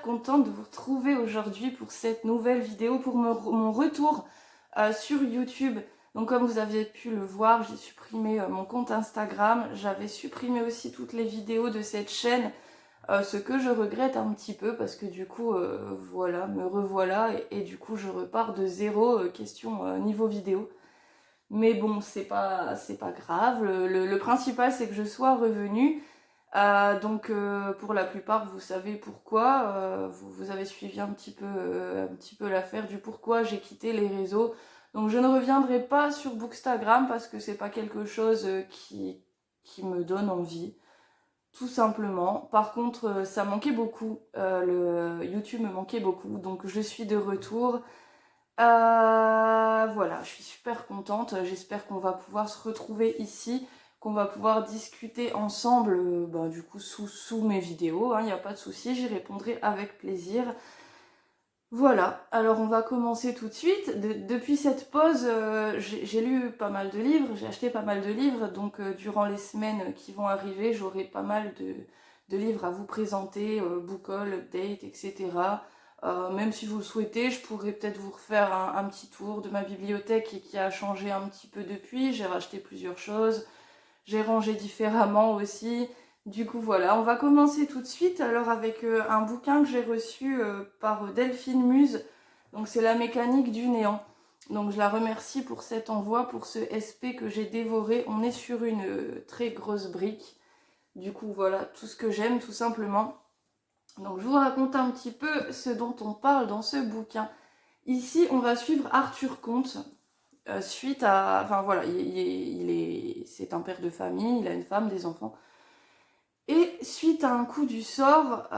contente de vous retrouver aujourd'hui pour cette nouvelle vidéo, pour mon retour sur YouTube. Donc comme vous aviez pu le voir, j'ai supprimé mon compte Instagram, j'avais supprimé aussi toutes les vidéos de cette chaîne, ce que je regrette un petit peu parce que du coup, voilà, me revoilà et du coup je repars de zéro, question niveau vidéo. Mais bon, c'est pas grave, le principal c'est que je sois revenue. Donc pour la plupart vous savez pourquoi, vous avez suivi un petit peu l'affaire du pourquoi j'ai quitté les réseaux. Donc je ne reviendrai pas sur Bookstagram parce que c'est pas quelque chose qui me donne envie, tout simplement. Par contre ça manquait beaucoup, le YouTube me manquait beaucoup, donc je suis de retour. Voilà, je suis super contente, j'espère qu'on va pouvoir se retrouver ici, qu'on va pouvoir discuter ensemble, du coup sous mes vidéos, il n'y a pas de souci, j'y répondrai avec plaisir. Voilà, alors on va commencer tout de suite. Depuis cette pause, j'ai lu pas mal de livres, j'ai acheté pas mal de livres, donc durant les semaines qui vont arriver, j'aurai pas mal de livres à vous présenter, book haul, update, etc. Même si vous le souhaitez, je pourrais peut-être vous refaire un petit tour de ma bibliothèque qui a changé un petit peu depuis. J'ai racheté plusieurs choses, j'ai rangé différemment aussi. Du coup voilà, on va commencer tout de suite alors avec un bouquin que j'ai reçu par Delphine Muse. Donc c'est La mécanique du néant. Donc je la remercie pour cet envoi, pour ce SP que j'ai dévoré. On est sur une très grosse brique. Du coup voilà, tout ce que j'aime tout simplement. Donc je vous raconte un petit peu ce dont on parle dans ce bouquin. Ici on va suivre Arthur Comte. Suite à... Enfin voilà, c'est un père de famille, il a une femme, des enfants. Et suite à un coup du sort,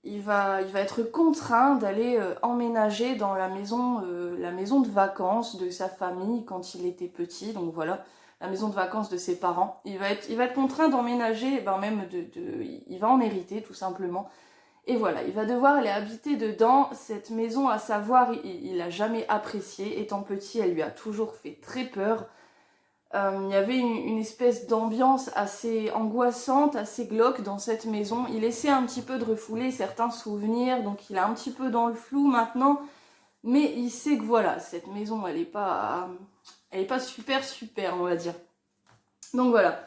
il va être contraint d'aller emménager dans la maison de vacances de sa famille quand il était petit. Donc voilà, la maison de vacances de ses parents. Il va être contraint d'emménager, il va en hériter tout simplement. Et voilà, il va devoir aller habiter dedans. Cette maison, à savoir, il n'a jamais apprécié. Étant petit, elle lui a toujours fait très peur. Il y avait une espèce d'ambiance assez angoissante, assez glauque dans cette maison. Il essaie un petit peu de refouler certains souvenirs, donc il est un petit peu dans le flou maintenant. Mais il sait que voilà, cette maison, elle est pas super, on va dire. Donc voilà.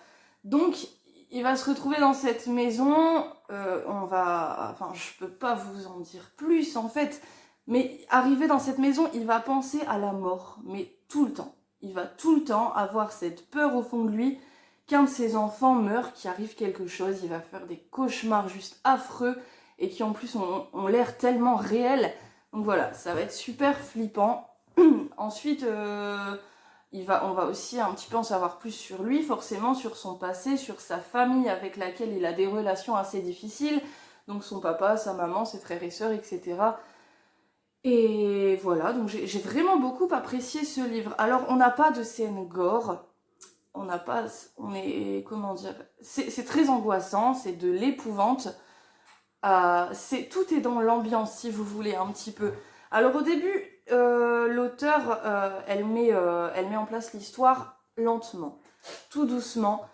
Donc, il va se retrouver dans cette maison. Je peux pas vous en dire plus en fait. Mais arrivé dans cette maison, il va penser à la mort, mais tout le temps. Il va tout le temps avoir cette peur au fond de lui qu'un de ses enfants meure, qu'il arrive quelque chose. Il va faire des cauchemars juste affreux et qui en plus ont l'air tellement réels. Donc voilà, ça va être super flippant. Ensuite, on va aussi un petit peu en savoir plus sur lui, forcément sur son passé, sur sa famille avec laquelle il a des relations assez difficiles. Donc son papa, sa maman, ses frères et sœurs, etc. Et voilà, donc j'ai vraiment beaucoup apprécié ce livre. Alors, on n'a pas de scène gore, comment dire, c'est très angoissant, c'est de l'épouvante. Tout est dans l'ambiance, si vous voulez, un petit peu. Alors, au début, l'auteur, elle met en place l'histoire lentement, tout doucement.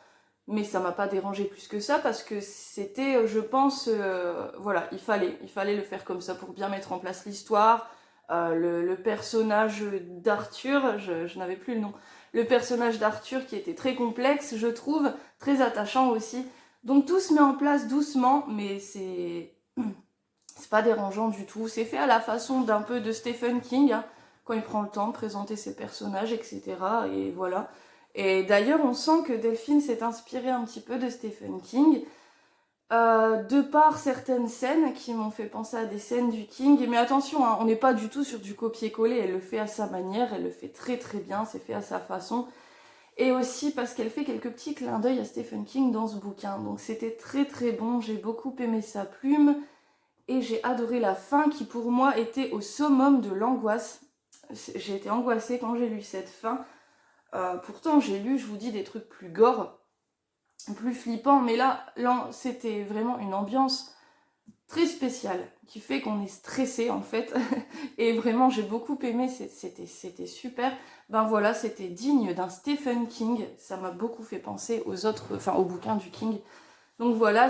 Mais ça m'a pas dérangé plus que ça parce que c'était, je pense, voilà, il fallait le faire comme ça pour bien mettre en place l'histoire. Le personnage d'Arthur, je n'avais plus le nom, le personnage d'Arthur qui était très complexe, je trouve, très attachant aussi. Donc tout se met en place doucement, mais c'est pas dérangeant du tout. C'est fait à la façon d'un peu de Stephen King, hein, quand il prend le temps de présenter ses personnages, etc. Et voilà. Et d'ailleurs, on sent que Delphine s'est inspirée un petit peu de Stephen King, de par certaines scènes qui m'ont fait penser à des scènes du King. Mais attention, hein, on n'est pas du tout sur du copier-coller, elle le fait à sa manière, elle le fait très très bien, c'est fait à sa façon. Et aussi parce qu'elle fait quelques petits clins d'œil à Stephen King dans ce bouquin. Donc c'était très très bon, j'ai beaucoup aimé sa plume. Et j'ai adoré la fin qui pour moi était au summum de l'angoisse. J'ai été angoissée quand j'ai lu cette fin. Pourtant j'ai lu, je vous dis, des trucs plus gore, plus flippants, mais là c'était vraiment une ambiance très spéciale qui fait qu'on est stressé en fait. Et vraiment j'ai beaucoup aimé, c'était super. Ben voilà, c'était digne d'un Stephen King. Ça m'a beaucoup fait penser aux autres, au bouquin du King. Donc voilà,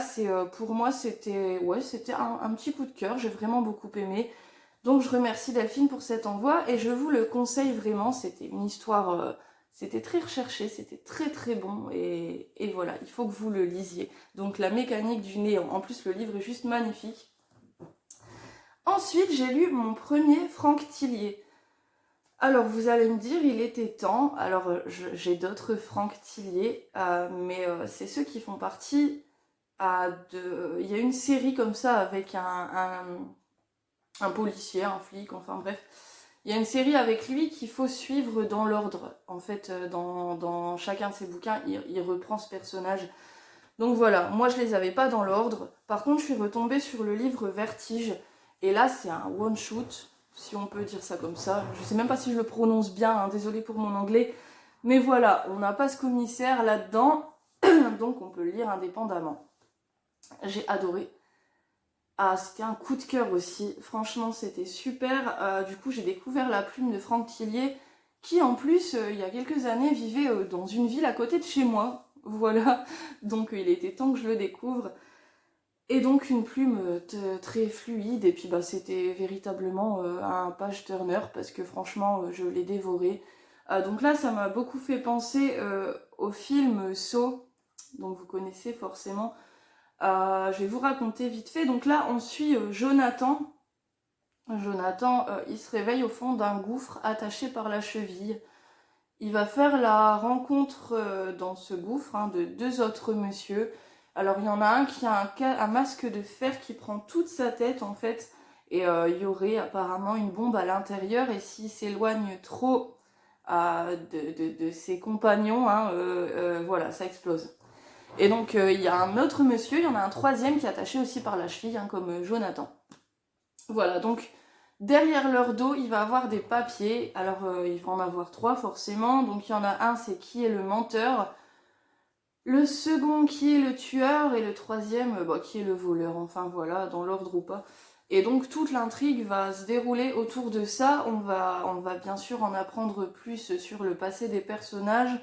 pour moi c'était un petit coup de cœur, j'ai vraiment beaucoup aimé. Donc je remercie Delphine pour cet envoi et je vous le conseille vraiment, c'était une histoire, c'était très recherché, c'était très très bon et voilà, il faut que vous le lisiez. Donc la mécanique du néant, en plus le livre est juste magnifique. Ensuite j'ai lu mon premier Franck Tillier. Alors vous allez me dire, il était temps. Alors j'ai d'autres Franck Tillier, mais c'est ceux qui font partie il y a une série comme ça avec un policier, un flic, enfin bref. Il y a une série avec lui qu'il faut suivre dans l'ordre. En fait, dans chacun de ses bouquins, il reprend ce personnage. Donc voilà, moi je les avais pas dans l'ordre. Par contre, je suis retombée sur le livre Vertige. Et là, c'est un one-shoot, si on peut dire ça comme ça. Je sais même pas si je le prononce bien, hein, désolée pour mon anglais. Mais voilà, on n'a pas ce commissaire là-dedans, donc on peut le lire indépendamment. J'ai adoré. Ah, c'était un coup de cœur aussi. Franchement, c'était super. Du coup, j'ai découvert la plume de Franck Tillier, qui en plus, il y a quelques années, vivait dans une ville à côté de chez moi. Voilà. Donc, il était temps que je le découvre. Et donc, une plume très fluide. Et puis, bah, c'était véritablement un page turner, parce que franchement, je l'ai dévoré. Donc là, ça m'a beaucoup fait penser au film Saw, donc vous connaissez forcément. Je vais vous raconter vite fait. Donc là, on suit Jonathan. Jonathan, il se réveille au fond d'un gouffre attaché par la cheville. Il va faire la rencontre dans ce gouffre de deux autres messieurs. Alors il y en a un qui a un masque de fer qui prend toute sa tête en fait. Et il y aurait apparemment une bombe à l'intérieur. Et s'il s'éloigne trop de ses compagnons, voilà, ça explose. Et donc il y a un autre monsieur, il y en a un troisième qui est attaché aussi par la cheville, comme Jonathan. Voilà, donc derrière leur dos, il va avoir des papiers. Alors il va en avoir trois forcément. Donc il y en a un, c'est qui est le menteur. Le second, qui est le tueur. Et le troisième, qui est le voleur. Enfin voilà, dans l'ordre ou pas. Et donc toute l'intrigue va se dérouler autour de ça. On va bien sûr en apprendre plus sur le passé des personnages,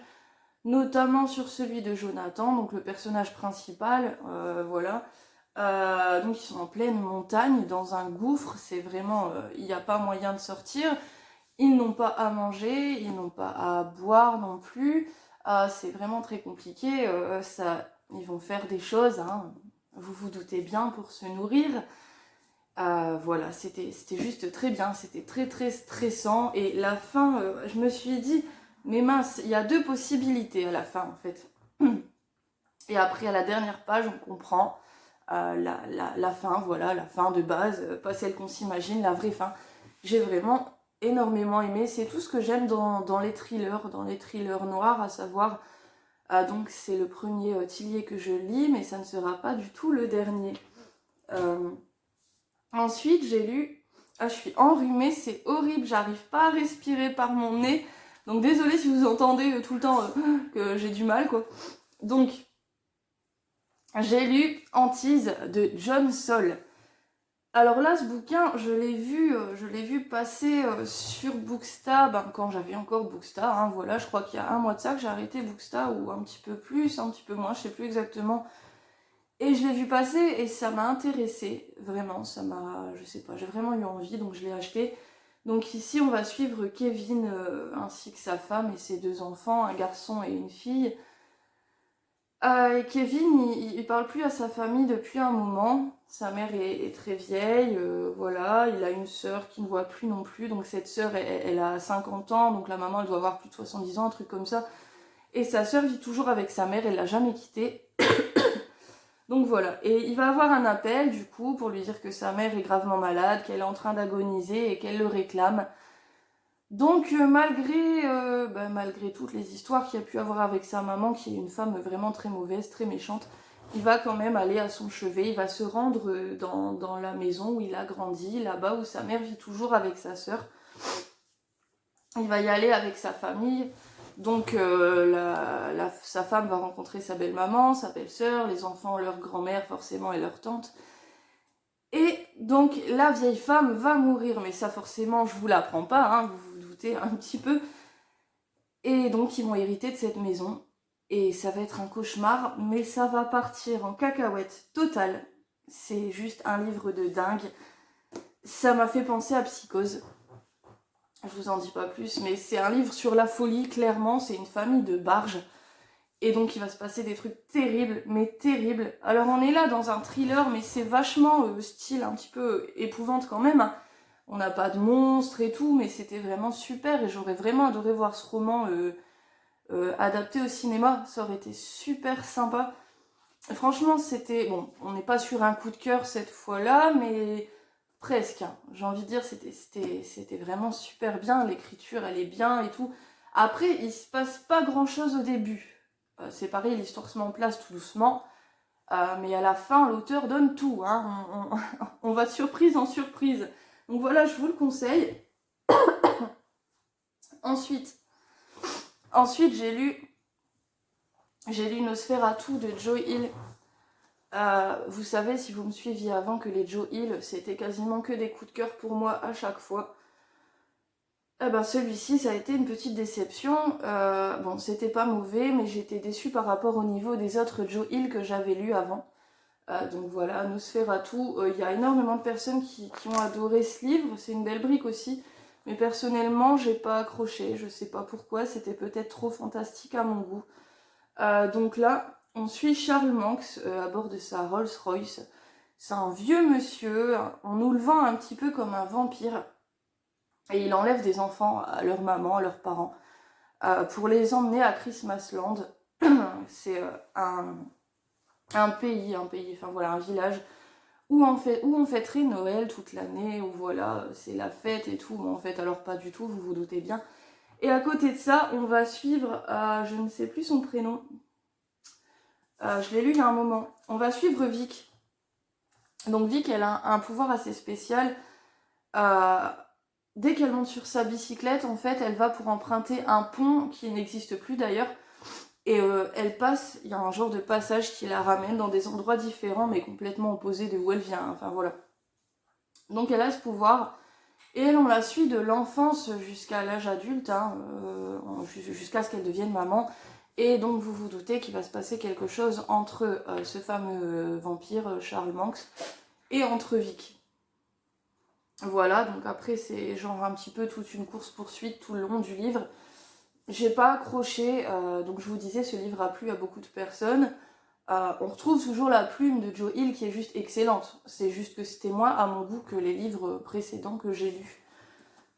notamment sur celui de Jonathan, donc le personnage principal, voilà. Donc ils sont en pleine montagne, dans un gouffre, c'est vraiment, il n'y a pas moyen de sortir. Ils n'ont pas à manger, ils n'ont pas à boire non plus. C'est vraiment très compliqué. Ils vont faire des choses, hein, vous vous doutez bien, pour se nourrir. Voilà, c'était juste très bien, c'était très très stressant. Et la fin, je me suis dit, mais mince, il y a deux possibilités à la fin en fait. Et après, à la dernière page, on comprend la fin, voilà, la fin de base, pas celle qu'on s'imagine, la vraie fin. J'ai vraiment énormément aimé. C'est tout ce que j'aime dans les thrillers noirs, à savoir, donc c'est le premier Tillier que je lis, mais ça ne sera pas du tout le dernier. Ensuite, j'ai lu... Ah, je suis enrhumée, c'est horrible, j'arrive pas à respirer par mon nez. Donc désolée si vous entendez tout le temps que j'ai du mal, quoi. Donc, j'ai lu Antise de John Saul. Alors là, ce bouquin, je l'ai vu passer sur Booksta, quand j'avais encore Booksta, hein, voilà, je crois qu'il y a un mois de ça que j'ai arrêté Booksta, ou un petit peu plus, un petit peu moins, je sais plus exactement. Et je l'ai vu passer et ça m'a intéressée, vraiment, je sais pas, j'ai vraiment eu envie, donc je l'ai acheté. Donc ici, on va suivre Kevin ainsi que sa femme et ses deux enfants, un garçon et une fille. Et Kevin, il parle plus à sa famille depuis un moment. Sa mère est très vieille, voilà. Il a une sœur qui ne voit plus non plus. Donc cette sœur, elle a 50 ans, donc la maman, elle doit avoir plus de 70 ans, un truc comme ça. Et sa sœur vit toujours avec sa mère, elle l'a jamais quittée. Donc voilà. Et il va avoir un appel, du coup, pour lui dire que sa mère est gravement malade, qu'elle est en train d'agoniser et qu'elle le réclame. Donc malgré toutes les histoires qu'il y a pu avoir avec sa maman, qui est une femme vraiment très mauvaise, très méchante, il va quand même aller à son chevet, il va se rendre dans la maison où il a grandi, là-bas où sa mère vit toujours avec sa sœur. Il va y aller avec sa famille, donc sa femme va rencontrer sa belle-maman, sa belle-sœur, les enfants, leur grand-mère forcément et leur tante. Et donc la vieille femme va mourir, mais ça forcément je vous l'apprends pas, hein, vous vous doutez un petit peu. Et donc ils vont hériter de cette maison. et ça va être un cauchemar, mais ça va partir en cacahuète totale. C'est juste un livre de dingue. Ça m'a fait penser à Psychose. Je vous en dis pas plus, mais c'est un livre sur la folie, clairement. C'est une famille de barges. Et donc il va se passer des trucs terribles, mais terribles. Alors on est là dans un thriller, mais c'est vachement style un petit peu épouvante quand même, hein. On n'a pas de monstres et tout, mais c'était vraiment super. Et j'aurais vraiment adoré voir ce roman adapté au cinéma. Ça aurait été super sympa. Franchement, c'était... Bon, on n'est pas sur un coup de cœur cette fois-là, mais presque, hein. J'ai envie de dire, c'était vraiment super bien. L'écriture, elle est bien et tout. Après, il se passe pas grand-chose au début. C'est pareil, l'histoire se met en place tout doucement. Mais à la fin, l'auteur donne tout, hein. On va de surprise en surprise. Donc voilà, je vous le conseille. Ensuite j'ai lu Nosferatu de Joe Hill. Vous savez, si vous me suiviez avant, que les Joe Hill, c'était quasiment que des coups de cœur pour moi à chaque fois. Eh ben celui-ci, ça a été une petite déception. Bon, c'était pas mauvais, mais j'étais déçue par rapport au niveau des autres Joe Hill que j'avais lus avant. Donc voilà, Nosferatu, y a énormément de personnes qui ont adoré ce livre, c'est une belle brique aussi. Mais personnellement, j'ai pas accroché, je sais pas pourquoi, c'était peut-être trop fantastique à mon goût. Donc là, on suit Charles Manx à bord de sa Rolls-Royce. C'est un vieux monsieur, on nous le vend un petit peu comme un vampire. Et il enlève des enfants à leur maman, à leurs parents, pour les emmener à Christmasland. C'est un pays, enfin voilà, un village où on fêterait Noël toute l'année, où voilà, c'est la fête et tout, mais en fait alors pas du tout, vous vous doutez bien. Et à côté de ça, on va suivre, je ne sais plus son prénom, je l'ai lu il y a un moment, on va suivre Vic. Donc Vic, elle a un pouvoir assez spécial. Dès qu'elle monte sur sa bicyclette, en fait, elle va pour emprunter un pont qui n'existe plus d'ailleurs. Et elle passe, il y a un genre de passage qui la ramène dans des endroits différents, mais complètement opposés de où elle vient. Enfin voilà. Donc elle a ce pouvoir. Et elle, on la suit de l'enfance jusqu'à l'âge adulte, hein, jusqu'à ce qu'elle devienne maman. Et donc vous vous doutez qu'il va se passer quelque chose entre ce fameux vampire, Charles Manx, et entre Vic. Voilà, donc après c'est genre un petit peu toute une course-poursuite tout le long du livre. J'ai pas accroché, donc je vous disais, ce livre a plu à beaucoup de personnes. On retrouve toujours la plume de Joe Hill qui est juste excellente. C'est juste que c'était moins à mon goût que les livres précédents que j'ai lus.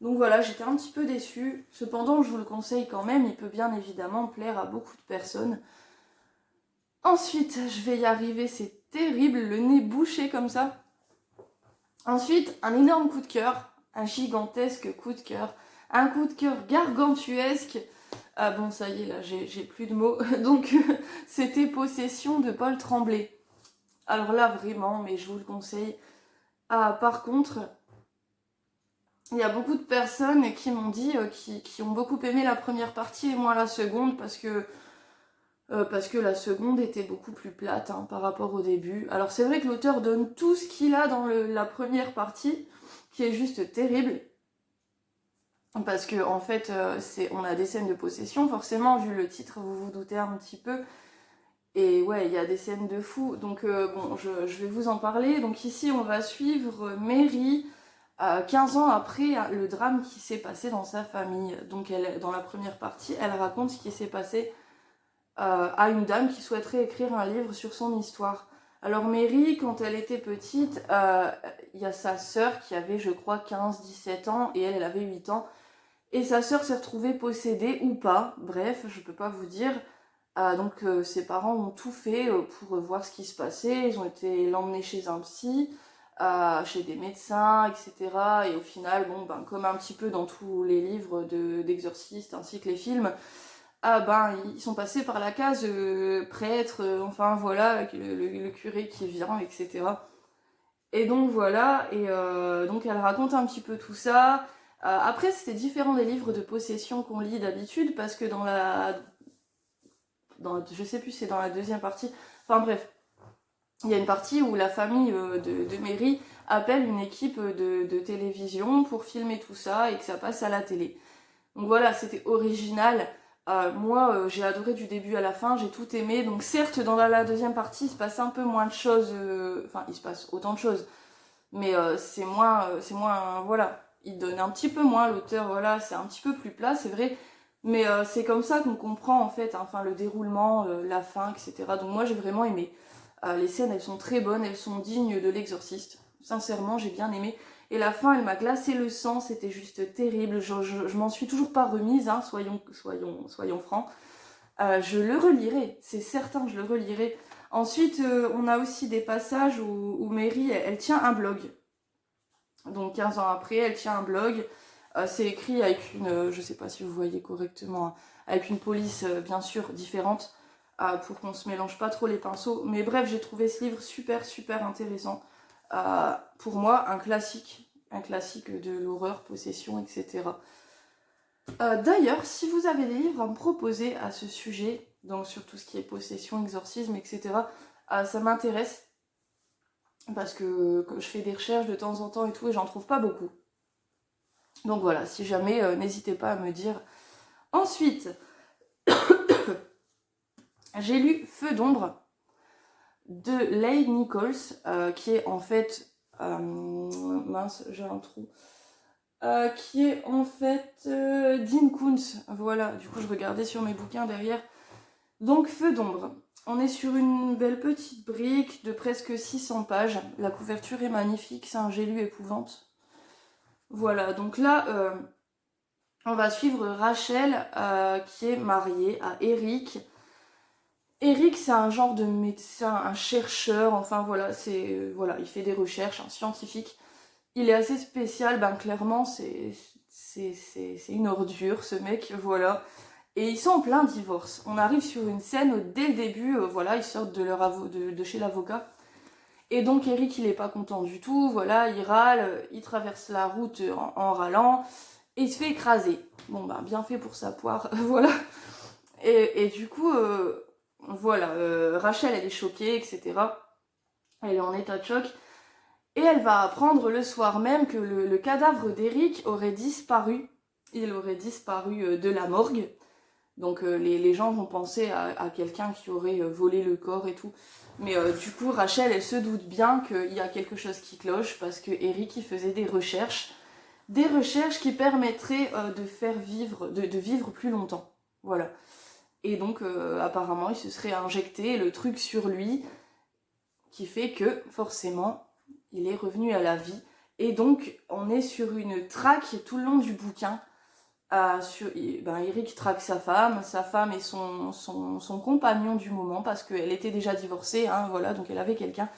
Donc voilà, j'étais un petit peu déçue. Cependant, je vous le conseille quand même, il peut bien évidemment plaire à beaucoup de personnes. Ensuite, je vais y arriver, c'est terrible, le nez bouché comme ça. Ensuite, un énorme coup de cœur, un gigantesque coup de cœur, un coup de cœur gargantuesque. Ah bon, ça y est, là, j'ai plus de mots. Donc, c'était Possession de Paul Tremblay. Alors là, vraiment, mais je vous le conseille. Ah, par contre, il y a beaucoup de personnes qui m'ont dit, qui ont beaucoup aimé la première partie et moins la seconde, parce que la seconde était beaucoup plus plate, hein, par rapport au début. Alors c'est vrai que l'auteur donne tout ce qu'il a dans la première partie, qui est juste terrible. Parce que en fait, on a des scènes de possession, forcément, vu le titre, vous vous doutez un petit peu. Et ouais, il y a des scènes de fou. Donc bon, je vais vous en parler. Donc ici, on va suivre Mary, 15 ans après le drame qui s'est passé dans sa famille. Donc dans la première partie, elle raconte ce qui s'est passé à une dame qui souhaiterait écrire un livre sur son histoire. Alors Mary, quand elle était petite, il y a sa sœur qui avait, je crois, 15-17 ans, et elle avait 8 ans. Et sa sœur s'est retrouvée possédée ou pas, bref, je peux pas vous dire. Donc ses parents ont tout fait pour voir ce qui se passait. Ils ont été l'emmener chez un psy, chez des médecins, etc. Et au final, bon, ben, comme un petit peu dans tous les livres d'exorcistes ainsi que les films, ils sont passés par la case prêtre, enfin voilà, avec le curé qui vient, etc. Et donc voilà, et donc elle raconte un petit peu tout ça. Après, c'était différent des livres de possession qu'on lit d'habitude, parce que je sais plus, c'est dans la deuxième partie, enfin bref, il y a une partie où la famille de Mary appelle une équipe de télévision pour filmer tout ça et que ça passe à la télé. Donc voilà, c'était original. Moi, j'ai adoré du début à la fin, j'ai tout aimé. Donc certes, dans la deuxième partie, il se passe un peu moins de choses. Enfin, il se passe autant de choses. Mais voilà. Il donne un petit peu moins, l'auteur, voilà, c'est un petit peu plus plat, c'est vrai. Mais c'est comme ça qu'on comprend, en fait, hein, enfin, le déroulement, la fin, etc. Donc moi, j'ai vraiment aimé. Les scènes, elles sont très bonnes, elles sont dignes de l'Exorciste. Sincèrement, j'ai bien aimé. Et la fin, elle m'a glacé le sang, c'était juste terrible. Je m'en suis toujours pas remise, hein, soyons francs. Je le relirai, c'est certain, je le relirai. Ensuite, on a aussi des passages où Mary, elle tient un blog. Donc 15 ans après, elle tient un blog. C'est écrit avec je sais pas si vous voyez correctement, hein, avec une police bien sûr différente, pour qu'on se mélange pas trop les pinceaux. Mais bref, j'ai trouvé ce livre super super intéressant. Pour moi, un classique de l'horreur, possession, etc. D'ailleurs, si vous avez des livres à me proposer à ce sujet, donc sur tout ce qui est possession, exorcisme, etc., ça m'intéresse parce que je fais des recherches de temps en temps et tout et j'en trouve pas beaucoup. Donc voilà, si jamais, n'hésitez pas à me dire. Ensuite, j'ai lu Feu d'ombre de Leigh Nichols, qui est en fait... mince, j'ai un trou. Qui est en fait Dean Koontz. Voilà, du coup je regardais sur mes bouquins derrière. Donc Feu d'ombre. On est sur une belle petite brique de presque 600 pages. La couverture est magnifique, c'est un j'ai lu épouvante. Voilà, donc là, on va suivre Rachel, qui est mariée à Eric. Eric, c'est un genre de médecin, un chercheur, enfin voilà, voilà, il fait des recherches, un scientifique. Il est assez spécial, ben clairement, c'est une ordure, ce mec, voilà. Et ils sont en plein divorce. On arrive sur une scène où, dès le début, voilà, ils sortent de chez l'avocat. Et donc Eric, il est pas content du tout, voilà, il râle, il traverse la route en râlant, et il se fait écraser. Bon, ben, bien fait pour sa poire, voilà. Et du coup, voilà, Rachel, elle est choquée, etc. Elle est en état de choc. Et elle va apprendre le soir même que le cadavre d'Eric aurait disparu. Il aurait disparu de la morgue. Donc les gens vont penser à quelqu'un qui aurait volé le corps et tout. Mais du coup, Rachel, elle se doute bien qu'il y a quelque chose qui cloche parce que Eric, il faisait des recherches. Des recherches qui permettraient de vivre plus longtemps. Voilà. Et donc, apparemment, il se serait injecté le truc sur lui qui fait que, forcément, il est revenu à la vie. Et donc, on est sur une traque tout le long du bouquin. Eric traque sa femme et son compagnon du moment, parce qu'elle était déjà divorcée, hein, voilà, donc elle avait quelqu'un.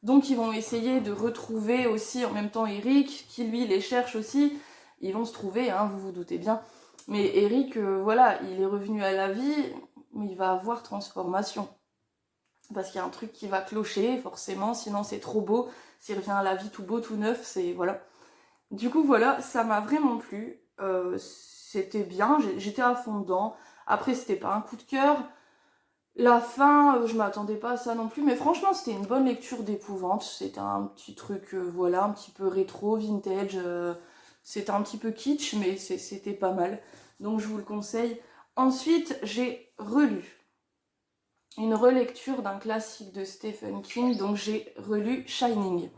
Donc ils vont essayer de retrouver aussi en même temps Eric, qui lui les cherche aussi. Ils vont se trouver, hein, vous vous doutez bien. Mais Eric, voilà, il est revenu à la vie, mais il va avoir transformation. Parce qu'il y a un truc qui va clocher, forcément, sinon c'est trop beau. S'il revient à la vie tout beau, tout neuf, c'est... voilà. Du coup, voilà, ça m'a vraiment plu. C'était bien, j'étais à fond dedans. Après, c'était pas un coup de cœur. La fin, je m'attendais pas à ça non plus. Mais franchement, c'était une bonne lecture d'épouvante. C'était un petit truc, voilà, un petit peu rétro, vintage. C'était un petit peu kitsch, mais c'était pas mal. Donc, je vous le conseille. Ensuite, j'ai relu une relecture d'un classique de Stephen King. Donc, j'ai relu Shining.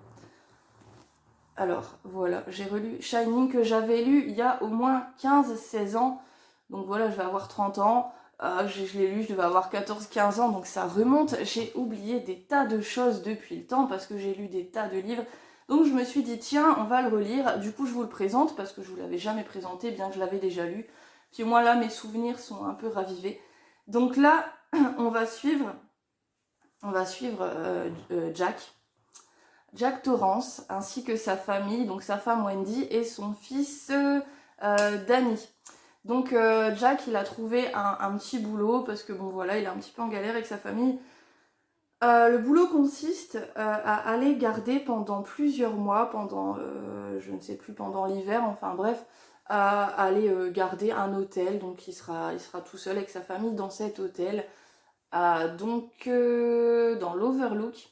Alors voilà, j'ai relu Shining que j'avais lu il y a au moins 15-16 ans. Donc voilà, je vais avoir 30 ans. Je l'ai lu, je devais avoir 14-15 ans, donc ça remonte. J'ai oublié des tas de choses depuis le temps parce que j'ai lu des tas de livres. Donc je me suis dit, tiens, on va le relire. Du coup, je vous le présente parce que je vous l'avais jamais présenté, bien que je l'avais déjà lu. Puis moi, là, mes souvenirs sont un peu ravivés. Donc là, on va suivre Jack Torrance, ainsi que sa famille, donc sa femme Wendy et son fils Danny. Donc Jack, il a trouvé un petit boulot parce que bon voilà, il est un petit peu en galère avec sa famille. Le boulot consiste à aller garder pendant plusieurs mois, je ne sais plus, pendant l'hiver, enfin bref, à aller garder un hôtel. Donc il sera tout seul avec sa famille dans cet hôtel, dans l'Overlook.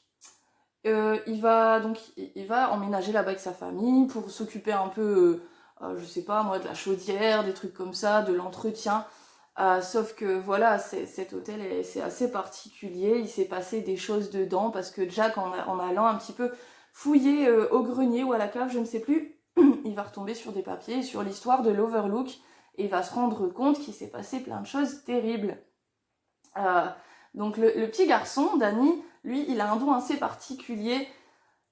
Il va emménager là-bas avec sa famille pour s'occuper un peu, je sais pas moi, de la chaudière, des trucs comme ça, de l'entretien. Sauf que voilà, cet hôtel, c'est assez particulier. Il s'est passé des choses dedans parce que Jack, en allant un petit peu fouiller au grenier ou à la cave, je ne sais plus, il va retomber sur des papiers, sur l'histoire de l'Overlook, et il va se rendre compte qu'il s'est passé plein de choses terribles. Euh, donc le petit garçon, Danny, lui, il a un don assez particulier.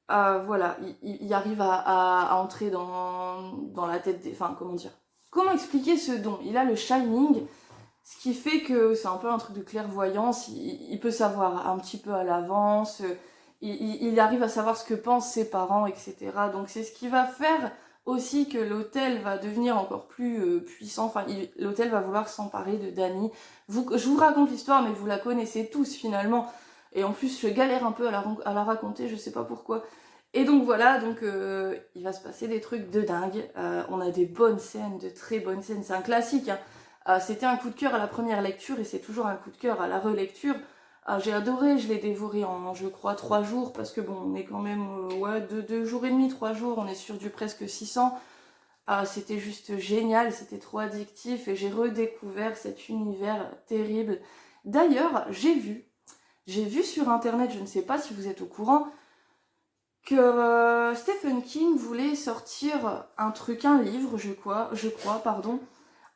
Voilà, il arrive à entrer dans la tête des... Enfin, comment dire? Comment expliquer ce don? Il a le Shining, ce qui fait que c'est un peu un truc de clairvoyance. Il peut savoir un petit peu à l'avance. Il arrive à savoir ce que pensent ses parents, etc. Donc c'est ce qui va faire aussi que l'hôtel va devenir encore plus puissant. Enfin, l'hôtel va vouloir s'emparer de Danny. Je vous raconte l'histoire, mais vous la connaissez tous finalement. Et en plus, je galère un peu à la raconter, je sais pas pourquoi. Et donc voilà, il va se passer des trucs de dingue. On a des bonnes scènes, de très bonnes scènes. C'est un classique, hein. C'était un coup de cœur à la première lecture et c'est toujours un coup de cœur à la relecture. J'ai adoré, je l'ai dévoré en, je crois, 3 jours, parce que bon, on est quand même, ouais, 2 jours et demi, 3 jours, on est sur du presque 600. C'était juste génial, c'était trop addictif et j'ai redécouvert cet univers terrible. D'ailleurs, j'ai vu sur internet, je ne sais pas si vous êtes au courant, que Stephen King voulait sortir un livre, je crois, pardon,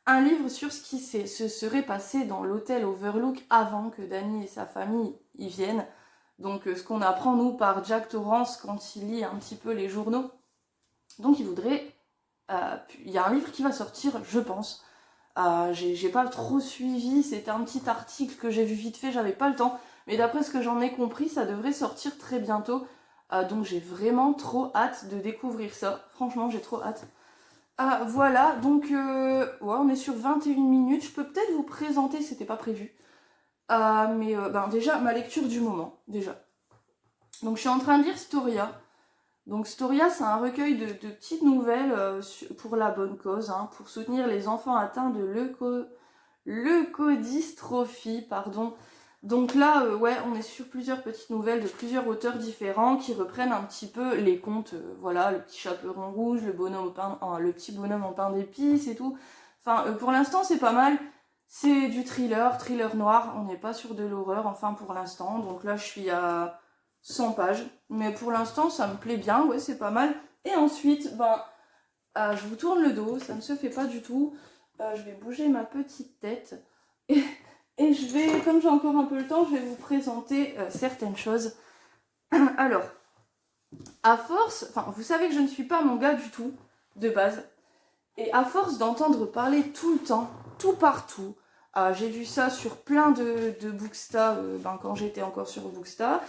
un livre sur ce qui se serait passé dans l'hôtel Overlook avant que Danny et sa famille y viennent. Donc ce qu'on apprend nous par Jack Torrance quand il lit un petit peu les journaux. Donc il voudrait... Il y a un livre qui va sortir, je pense. J'ai pas trop suivi, c'était un petit article que j'ai vu vite fait, j'avais pas le temps. Mais d'après ce que j'en ai compris, ça devrait sortir très bientôt. Donc j'ai vraiment trop hâte de découvrir ça. Franchement, j'ai trop hâte. Voilà, donc ouais, on est sur 21 minutes. Je peux peut-être vous présenter, c'était pas prévu. Déjà, ma lecture du moment, déjà. Donc je suis en train de lire Storia. Donc Storia, c'est un recueil de petites nouvelles pour la bonne cause, hein, pour soutenir les enfants atteints de leucodystrophie, pardon. Donc là, ouais, on est sur plusieurs petites nouvelles de plusieurs auteurs différents qui reprennent un petit peu les contes, voilà, le petit chaperon rouge, le petit bonhomme en pain d'épices et tout. Enfin, pour l'instant, c'est pas mal. C'est du thriller noir, on n'est pas sur de l'horreur, enfin pour l'instant. Donc là, je suis à 100 pages, mais pour l'instant, ça me plaît bien, ouais, c'est pas mal. Et ensuite, je vous tourne le dos, ça ne se fait pas du tout. Je vais bouger ma petite tête. Et je vais, comme j'ai encore un peu le temps, je vais vous présenter certaines choses. Alors, à force, vous savez que je ne suis pas manga du tout, de base. Et à force d'entendre parler tout le temps, tout partout, j'ai vu ça sur plein de Booksta, quand j'étais encore sur Booksta,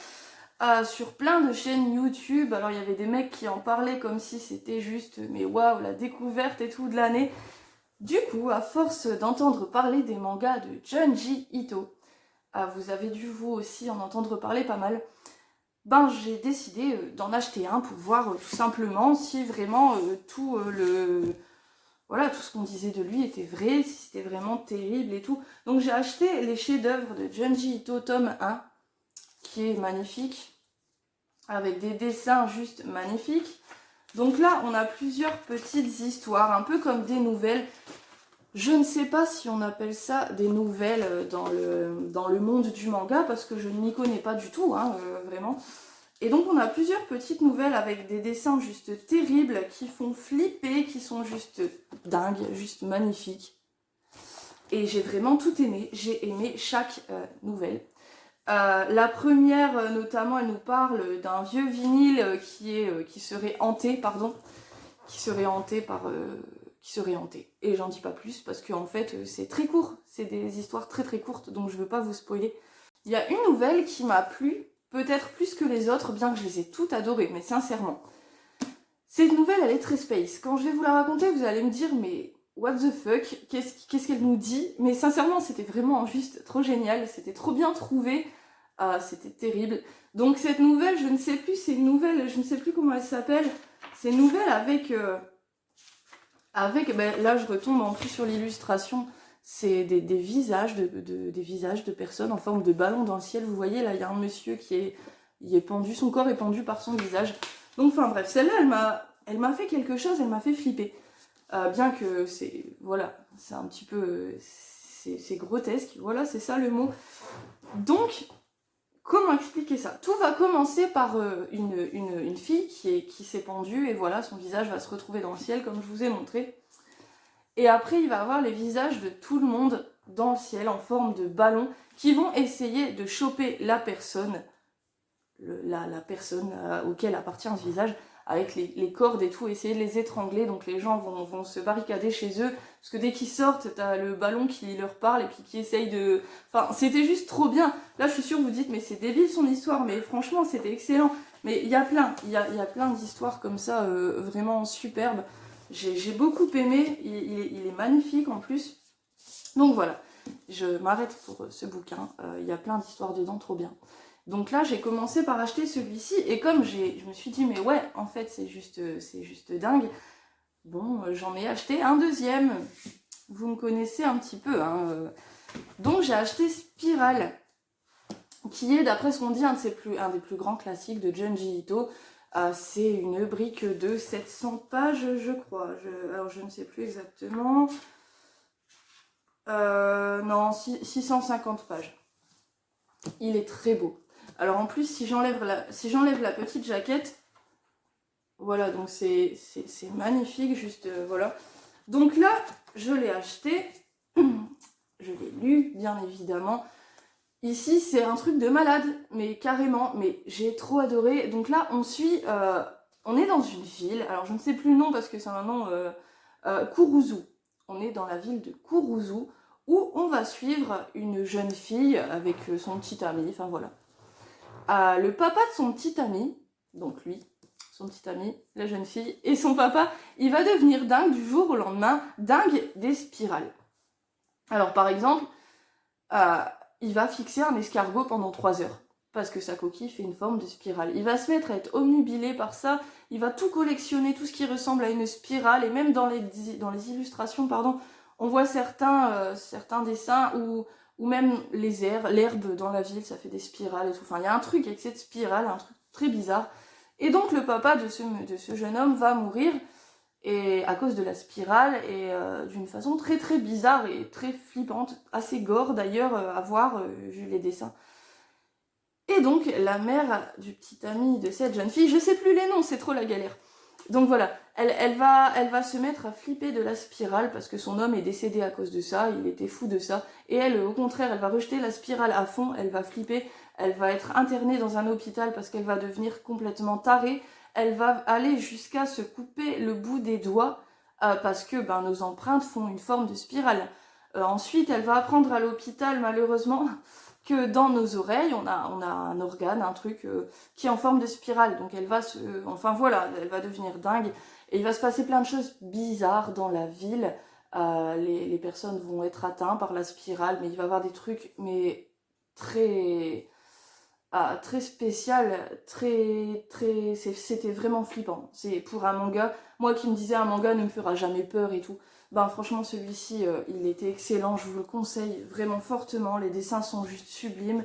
sur plein de chaînes YouTube. Alors il y avait des mecs qui en parlaient comme si c'était juste, mais waouh, la découverte et tout de l'année. Du coup, à force d'entendre parler des mangas de Junji Ito, vous avez dû vous aussi en entendre parler pas mal, j'ai décidé d'en acheter un pour voir tout simplement si vraiment voilà, tout ce qu'on disait de lui était vrai, si c'était vraiment terrible et tout. Donc j'ai acheté les chefs-d'œuvre de Junji Ito tome 1, qui est magnifique, avec des dessins juste magnifiques. Donc là, on a plusieurs petites histoires, un peu comme des nouvelles. Je ne sais pas si on appelle ça des nouvelles dans le monde du manga, parce que je ne m'y connais pas du tout, hein, vraiment. Et donc on a plusieurs petites nouvelles avec des dessins juste terribles, qui font flipper, qui sont juste dingues, juste magnifiques. Et j'ai vraiment tout aimé, j'ai aimé chaque nouvelle. La première, notamment, elle nous parle d'un vieux vinyle qui serait hanté, Et j'en dis pas plus parce qu'en fait, c'est très court. C'est des histoires très très courtes, donc je veux pas vous spoiler. Il y a une nouvelle qui m'a plu, peut-être plus que les autres, bien que je les ai toutes adorées, mais sincèrement. Cette nouvelle, elle est très space. Quand je vais vous la raconter, vous allez me dire, mais what the fuck, qu'est-ce qu'elle nous dit? Mais sincèrement, c'était vraiment juste trop génial, c'était trop bien trouvé. C'était terrible. Donc cette nouvelle, je ne sais plus, c'est une nouvelle, je ne sais plus comment elle s'appelle. C'est une nouvelle avec là je retombe en plus sur l'illustration. C'est des visages des visages de personnes en forme de ballon dans le ciel. Vous voyez, là, il y a un monsieur il est pendu, son corps est pendu par son visage. Donc, enfin bref, celle-là, elle m'a fait quelque chose, elle m'a fait flipper. Bien que voilà, c'est un petit peu... c'est grotesque, voilà, c'est ça le mot. Donc, comment expliquer ça? Tout va commencer par une fille qui s'est pendue, et voilà, son visage va se retrouver dans le ciel, comme je vous ai montré. Et après, il va avoir les visages de tout le monde dans le ciel, en forme de ballon, qui vont essayer de choper la personne, la personne auquel appartient ce visage, avec les cordes et tout, essayer de les étrangler. Donc les gens vont se barricader chez eux, parce que dès qu'ils sortent, t'as le ballon qui leur parle et puis qui essaye de... Enfin, c'était juste trop bien. Là, je suis sûre, vous dites, mais c'est débile son histoire, mais franchement, c'était excellent. Mais il y a plein d'histoires comme ça, vraiment superbes. J'ai beaucoup aimé, il est magnifique en plus. Donc voilà, je m'arrête pour ce bouquin, il y a plein d'histoires dedans, trop bien. Donc là, j'ai commencé par acheter celui-ci, et comme je me suis dit, mais ouais, en fait, c'est juste dingue, bon, j'en ai acheté un deuxième. Vous me connaissez un petit peu, hein. Donc j'ai acheté Spirale, qui est, d'après ce qu'on dit, un des plus grands classiques de Junji Ito. C'est une brique de 700 pages, je crois. Alors, je ne sais plus exactement. Non, 650 pages. Il est très beau. Alors, en plus, si j'enlève la petite jaquette, voilà, donc c'est magnifique, juste, voilà. Donc là, je l'ai acheté. Je l'ai lu, bien évidemment. Ici, c'est un truc de malade, mais carrément, mais j'ai trop adoré. Donc là, on est dans une ville, alors je ne sais plus le nom parce que c'est un nom, Kuruzu. On est dans la ville de Kuruzu, où on va suivre une jeune fille avec son petit ami, enfin voilà. Le papa de son petit ami, donc lui, son petit ami, la jeune fille, et son papa, il va devenir dingue du jour au lendemain, dingue des spirales. Alors par exemple, il va fixer un escargot pendant 3 heures, parce que sa coquille fait une forme de spirale. Il va se mettre à être omnubilé par ça, il va tout collectionner, tout ce qui ressemble à une spirale, et même dans les illustrations, pardon, on voit certains dessins où même l'herbe dans la ville, ça fait des spirales et tout. Enfin, il y a un truc avec cette spirale, un truc très bizarre. Et donc le papa de ce jeune homme va mourir, et à cause de la spirale, et d'une façon très très bizarre et très flippante, assez gore d'ailleurs à voir, vu les dessins. Et donc la mère du petit ami de cette jeune fille, je sais plus les noms, c'est trop la galère. Donc voilà, elle va se mettre à flipper de la spirale parce que son homme est décédé à cause de ça, il était fou de ça. Et elle, au contraire, elle va rejeter la spirale à fond, elle va flipper, elle va être internée dans un hôpital parce qu'elle va devenir complètement tarée. Elle va aller jusqu'à se couper le bout des doigts parce que nos empreintes font une forme de spirale. Ensuite, elle va apprendre à l'hôpital, malheureusement, que dans nos oreilles, on a un organe, un truc qui est en forme de spirale. Donc elle va enfin voilà, elle va devenir dingue. Et il va se passer plein de choses bizarres dans la ville. Les personnes vont être atteintes par la spirale, mais il va y avoir des trucs mais très spécial, c'était vraiment flippant. C'est pour un manga, moi qui me disais un manga ne me fera jamais peur et tout, franchement celui-ci il était excellent, je vous le conseille vraiment fortement, les dessins sont juste sublimes.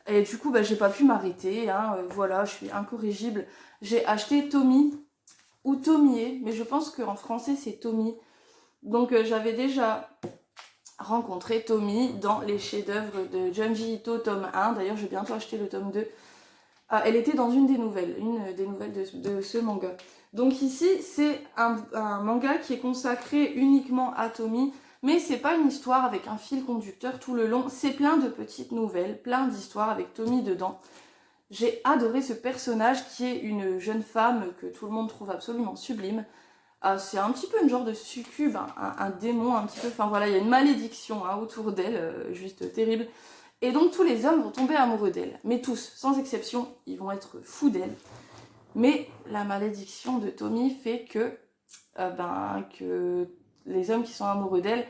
Et du coup j'ai pas pu m'arrêter, hein, voilà, je suis incorrigible. J'ai acheté Tomie ou Tomie, mais je pense qu'en français c'est Tomie. Donc j'avais déjà rencontrer Tomie dans les chefs-d'œuvre de Junji Ito tome 1. D'ailleurs, je vais bientôt acheter le tome 2. Elle était dans une des nouvelles de ce manga. Donc ici, c'est un manga qui est consacré uniquement à Tomie, mais c'est pas une histoire avec un fil conducteur tout le long. C'est plein de petites nouvelles, plein d'histoires avec Tomie dedans. J'ai adoré ce personnage qui est une jeune femme que tout le monde trouve absolument sublime. C'est un petit peu une genre de succube, un démon un petit peu, enfin voilà, il y a une malédiction autour d'elle, juste terrible. Et donc tous les hommes vont tomber amoureux d'elle, mais tous, sans exception, ils vont être fous d'elle. Mais la malédiction de Tomie fait que les hommes qui sont amoureux d'elle,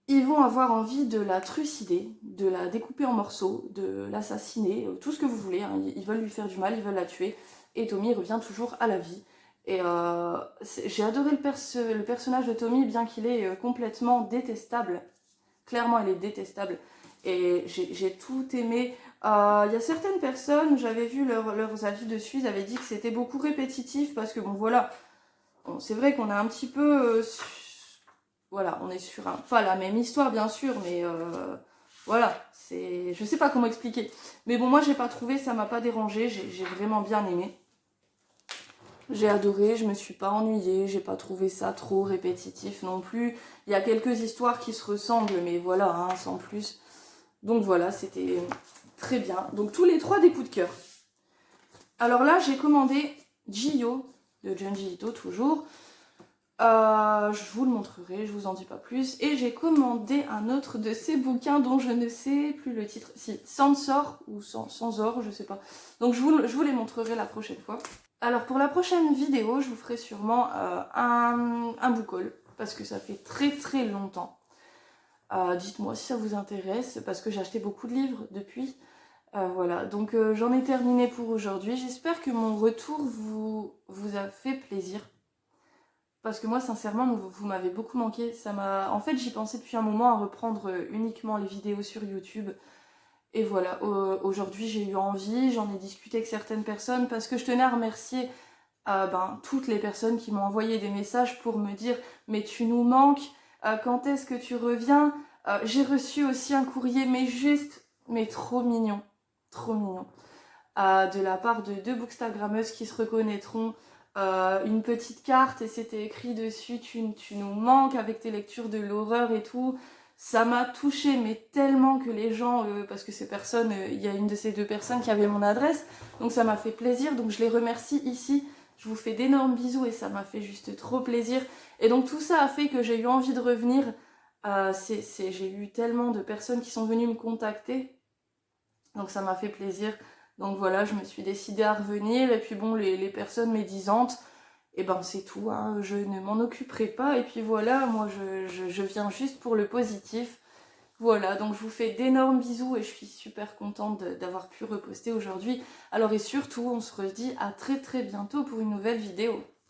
ils vont avoir envie de la trucider, de la découper en morceaux, de l'assassiner, tout ce que vous voulez, hein. Ils veulent lui faire du mal, ils veulent la tuer, et Tomie revient toujours à la vie. Et j'ai adoré le personnage de Tomie, bien qu'il est complètement détestable. Clairement, il est détestable. Et j'ai tout aimé. Il y a certaines personnes, j'avais vu leurs avis dessus, ils avaient dit que c'était beaucoup répétitif, parce que bon voilà, c'est vrai qu'on a un petit peu... voilà, on est sur pas la même histoire bien sûr, mais voilà, je sais pas comment expliquer. Mais bon, moi j'ai pas trouvé, ça m'a pas dérangé, j'ai vraiment bien aimé. J'ai adoré, je me suis pas ennuyée, j'ai pas trouvé ça trop répétitif non plus. Il y a quelques histoires qui se ressemblent, mais voilà, hein, sans plus. Donc voilà, c'était très bien. Donc tous les 3 des coups de cœur. Alors là, j'ai commandé Gio, de Junji Ito toujours. Je vous le montrerai, je vous en dis pas plus. Et j'ai commandé un autre de ces bouquins dont je ne sais plus le titre. Si, Sansor ou Sansor, je sais pas. Donc je vous les montrerai la prochaine fois. Alors pour la prochaine vidéo, je vous ferai sûrement un book haul, parce que ça fait très longtemps. Dites-moi si ça vous intéresse, parce que j'ai acheté beaucoup de livres depuis. Voilà, donc j'en ai terminé pour aujourd'hui. J'espère que mon retour vous a fait plaisir. Parce que moi, sincèrement, vous m'avez beaucoup manqué. En fait, j'y pensais depuis un moment à reprendre uniquement les vidéos sur YouTube. Et voilà, aujourd'hui j'ai eu envie, j'en ai discuté avec certaines personnes parce que je tenais à remercier toutes les personnes qui m'ont envoyé des messages pour me dire « Mais tu nous manques, quand est-ce que tu reviens ?» J'ai reçu aussi un courrier, mais trop mignon, de la part de 2 bookstagrammeuses qui se reconnaîtront. Une petite carte et c'était écrit dessus « Tu nous manques avec tes lectures de l'horreur et tout ». Ça m'a touchée, mais tellement que les gens, parce que ces personnes, il y a une de ces 2 personnes qui avait mon adresse, donc ça m'a fait plaisir, donc je les remercie ici. Je vous fais d'énormes bisous et ça m'a fait juste trop plaisir. Et donc tout ça a fait que j'ai eu envie de revenir. J'ai eu tellement de personnes qui sont venues me contacter, donc ça m'a fait plaisir. Donc voilà, je me suis décidée à revenir, et puis bon, les personnes médisantes, et ben c'est tout, hein, je ne m'en occuperai pas, et puis voilà, moi je viens juste pour le positif. Voilà, donc je vous fais d'énormes bisous et je suis super contente d'avoir pu reposter aujourd'hui. Alors et surtout, on se redit à très bientôt pour une nouvelle vidéo.